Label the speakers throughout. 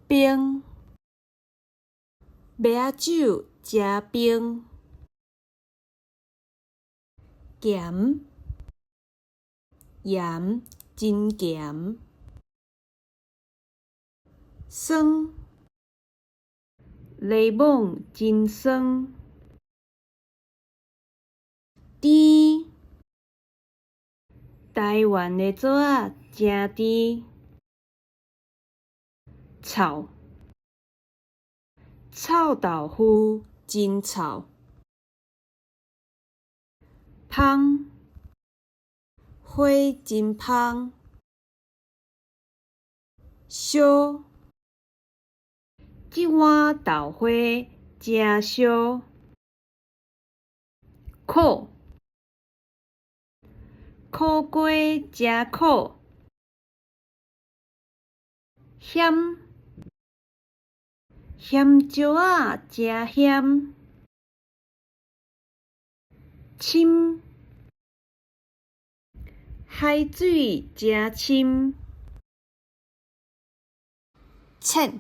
Speaker 1: 冰，买仔酒食冰，咸，盐真咸，酸，柠檬真酸，甜，台湾的做仔真甜，臭，臭豆腐真臭，芳，花真芳，烧，这碗豆花真烧，苦，苦瓜真苦，咸，咸石仔真咸，深，海水真深，浅，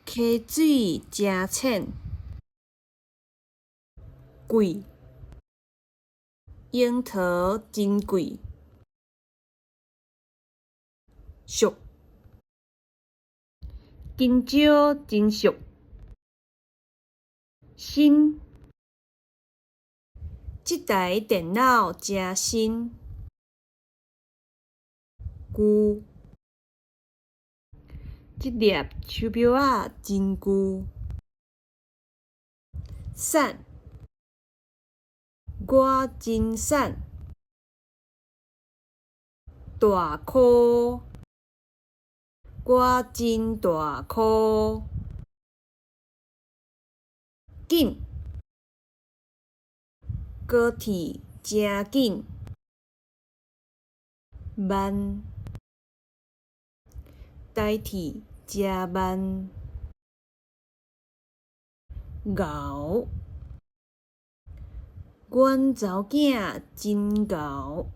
Speaker 1: 溪水真浅，贵，樱桃真贵，俗，香蕉真俗，新，这台电脑真新，旧，这粒手表仔真旧，瘦，我真瘦，大箍，我真大箍，紧，高铁真紧，慢，台铁真慢，牛，阮查某囝真牛。